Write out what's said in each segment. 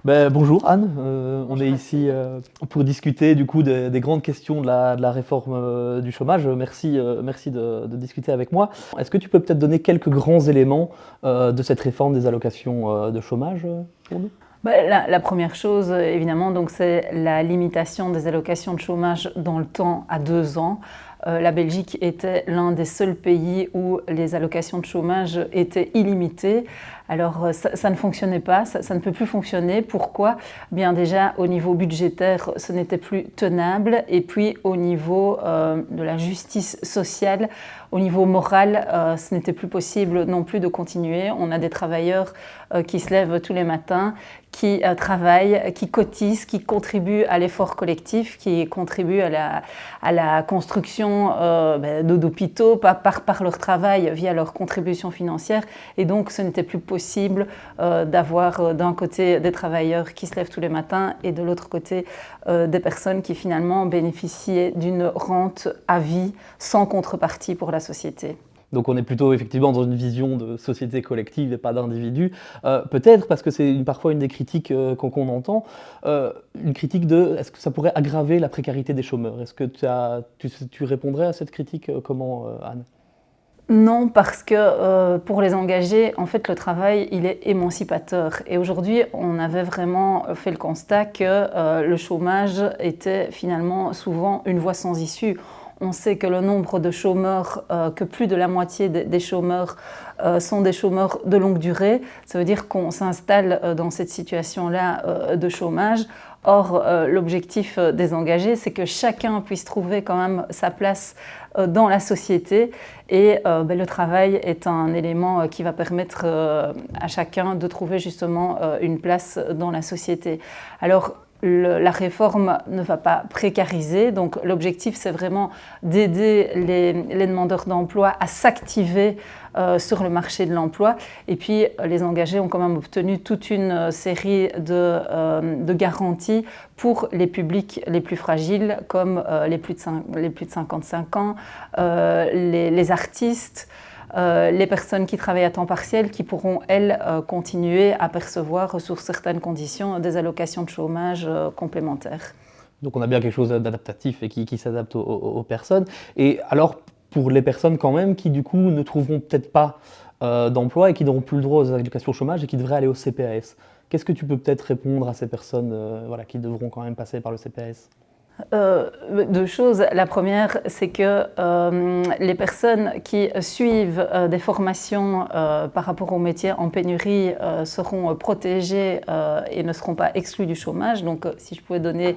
Bonjour Anne. On est ici pour discuter du coup des grandes questions de la réforme du chômage. Merci de discuter avec moi. Est-ce que tu peux peut-être donner quelques grands éléments de cette réforme des allocations de chômage pour nous? La première chose, évidemment, donc, c'est la limitation des allocations de chômage dans le temps à 2 ans. La Belgique était l'un des seuls pays où les allocations de chômage étaient illimitées. Alors ça ne fonctionnait pas, ça ne peut plus fonctionner. Pourquoi? Bien déjà, au niveau budgétaire, ce n'était plus tenable. Et puis au niveau de la justice sociale, au niveau moral, ce n'était plus possible non plus de continuer. On a des travailleurs qui se lèvent tous les matins, qui travaillent, qui cotisent, qui contribuent à l'effort collectif, qui contribuent à la construction d'hôpitaux par leur travail via leur contribution financière. Et donc ce n'était plus possible d'avoir d'un côté des travailleurs qui se lèvent tous les matins et de l'autre côté des personnes qui finalement bénéficiaient d'une rente à vie sans contrepartie pour la société. Donc on est plutôt effectivement dans une vision de société collective et pas d'individu. Peut-être parce que c'est parfois une des critiques qu'on entend, une critique de est-ce que ça pourrait aggraver la précarité des chômeurs? Est-ce que tu répondrais à cette critique comment, Anne? Non, parce que pour les engagés, en fait, le travail, il est émancipateur. Et aujourd'hui, on avait vraiment fait le constat que le chômage était finalement souvent une voie sans issue. On sait que le nombre de chômeurs, que plus de la moitié des chômeurs sont des chômeurs de longue durée. Ça veut dire qu'on s'installe dans cette situation-là de chômage. Or, l'objectif des engagés, c'est que chacun puisse trouver quand même sa place dans la société. Et le travail est un élément qui va permettre à chacun de trouver justement une place dans la société. Alors, la réforme ne va pas précariser, donc l'objectif c'est vraiment d'aider les demandeurs d'emploi à s'activer sur le marché de l'emploi. Et puis les engagés ont quand même obtenu toute une série de garanties pour les publics les plus fragiles, comme les plus de 55 ans, les artistes, les personnes qui travaillent à temps partiel, qui pourront, elles, continuer à percevoir, sous certaines conditions, des allocations de chômage complémentaires. Donc on a bien quelque chose d'adaptatif et qui s'adapte aux personnes. Et alors, pour les personnes quand même qui du coup ne trouveront peut-être pas d'emploi et qui n'auront plus le droit aux allocations chômage et qui devraient aller au CPAS, qu'est-ce que tu peux peut-être répondre à ces personnes qui devront quand même passer par le CPAS? Deux choses. La première, c'est que les personnes qui suivent des formations par rapport aux métiers en pénurie seront protégées et ne seront pas exclues du chômage. Donc, si je pouvais donner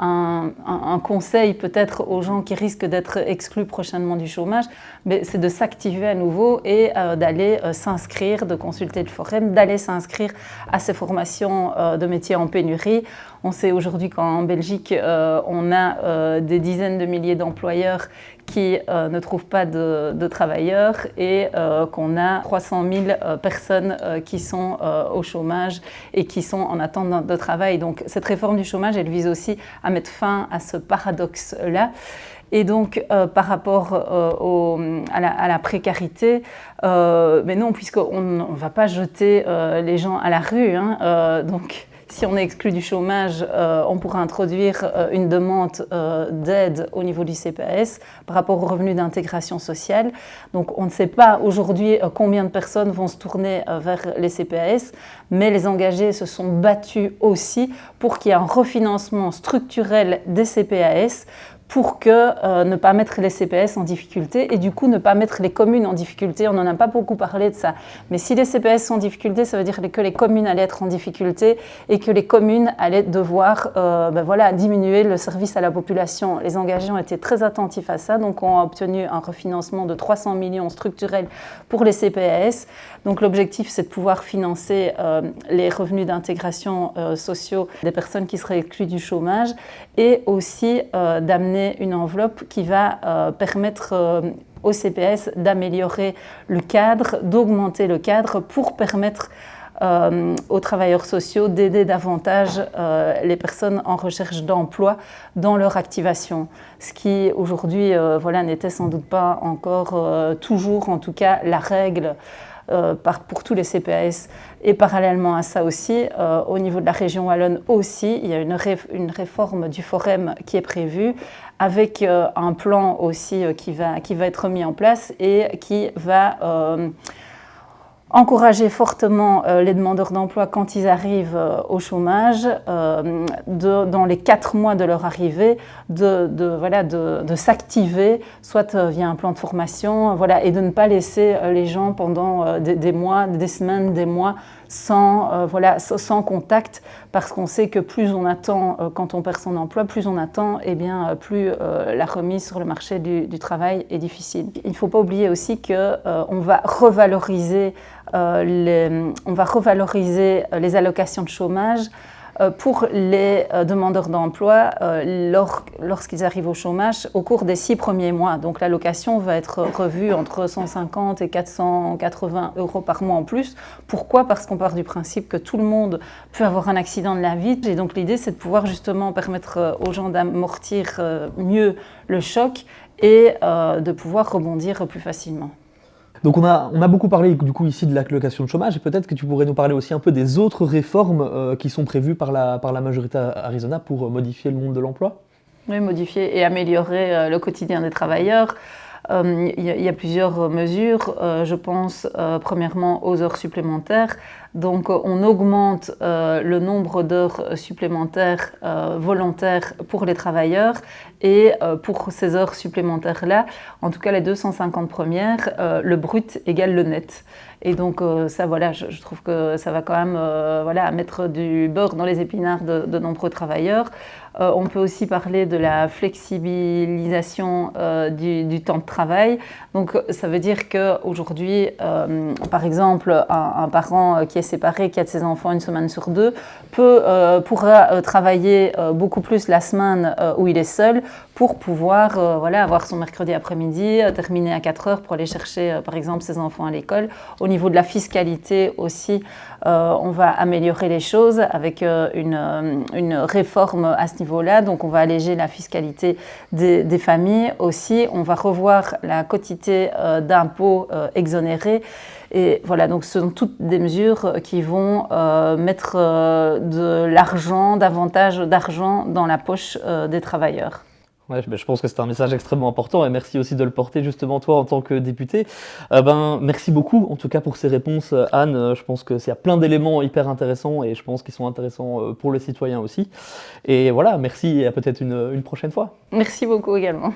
un conseil peut-être aux gens qui risquent d'être exclus prochainement du chômage, mais c'est de s'activer à nouveau et d'aller s'inscrire, de consulter le forum, d'aller s'inscrire à ces formations de métiers en pénurie. On sait aujourd'hui qu'en Belgique, on a des dizaines de milliers d'employeurs qui ne trouvent pas de travailleurs et qu'on a 300 000 personnes qui sont au chômage et qui sont en attente de travail. Donc cette réforme du chômage, elle vise aussi à mettre fin à ce paradoxe-là. Et donc, par rapport à la précarité, mais non, puisqu'on ne va pas jeter les gens à la rue, donc si on est exclu du chômage, on pourra introduire une demande d'aide au niveau du CPAS par rapport aux revenus d'intégration sociale. Donc on ne sait pas aujourd'hui combien de personnes vont se tourner vers les CPAS, mais les engagés se sont battus aussi pour qu'il y ait un refinancement structurel des CPAS pour que ne pas mettre les CPS en difficulté et du coup ne pas mettre les communes en difficulté. On n'en a pas beaucoup parlé de ça. Mais si les CPS sont en difficulté, ça veut dire que les communes allaient être en difficulté et que les communes allaient devoir diminuer le service à la population. Les engagés ont été très attentifs à ça, donc on a obtenu un refinancement de 300 millions structurels pour les CPS. Donc l'objectif, c'est de pouvoir financer les revenus d'intégration sociaux des personnes qui seraient exclues du chômage et aussi d'amener une enveloppe qui va permettre au CPS d'améliorer le cadre, d'augmenter le cadre pour permettre aux travailleurs sociaux d'aider davantage les personnes en recherche d'emploi dans leur activation. Ce qui aujourd'hui n'était sans doute pas encore toujours en tout cas la règle pour tous les CPAS. Et parallèlement à ça aussi, au niveau de la région wallonne aussi, il y a une réforme du Forum qui est prévue, avec un plan aussi qui va être mis en place et qui va encourager fortement les demandeurs d'emploi quand ils arrivent au chômage, dans les 4 mois de leur arrivée, de s'activer, soit via un plan de formation, et de ne pas laisser les gens pendant des mois, des semaines, des mois sans contact, parce qu'on sait que plus on attend quand on perd son emploi, plus on attend, et bien plus la remise sur le marché du travail est difficile. Il ne faut pas oublier aussi qu'on va revaloriser les allocations de chômage pour les demandeurs d'emploi lorsqu'ils arrivent au chômage au cours des 6 premiers mois. Donc l'allocation va être revue entre 150 et 480 € par mois en plus. Pourquoi ? Parce qu'on part du principe que tout le monde peut avoir un accident de la vie. Et donc l'idée, c'est de pouvoir justement permettre aux gens d'amortir mieux le choc et de pouvoir rebondir plus facilement. Donc on a beaucoup parlé du coup ici de l'allocation de chômage, et peut-être que tu pourrais nous parler aussi un peu des autres réformes qui sont prévues par la majorité Arizona pour modifier le monde de l'emploi. Oui, modifier et améliorer le quotidien des travailleurs. Il y a plusieurs mesures. Je pense premièrement aux heures supplémentaires. Donc on augmente le nombre d'heures supplémentaires volontaires pour les travailleurs, et pour ces heures supplémentaires-là, en tout cas les 250 premières, le brut égale le net. Et donc je trouve que ça va quand même mettre du beurre dans les épinards de nombreux travailleurs. On peut aussi parler de la flexibilisation du temps de travail. Donc ça veut dire qu'aujourd'hui, par exemple, un parent qui est séparé, qui a de ses enfants une semaine sur 2, pourra travailler beaucoup plus la semaine où il est seul, pour pouvoir avoir son mercredi après-midi, terminer à 4 heures pour aller chercher par exemple ses enfants à l'école. Au niveau de la fiscalité aussi, on va améliorer les choses avec une réforme à ce niveau-là. Donc on va alléger la fiscalité des familles aussi. On va revoir la quotité d'impôts exonérés. Et voilà, donc ce sont toutes des mesures qui vont mettre davantage d'argent dans la poche des travailleurs. Ouais, je pense que c'est un message extrêmement important, et merci aussi de le porter justement toi en tant que député. Merci beaucoup en tout cas pour ces réponses, Anne. Je pense qu'il y a plein d'éléments hyper intéressants, et je pense qu'ils sont intéressants pour les citoyens aussi. Et voilà, merci, et à peut-être une prochaine fois. Merci beaucoup également.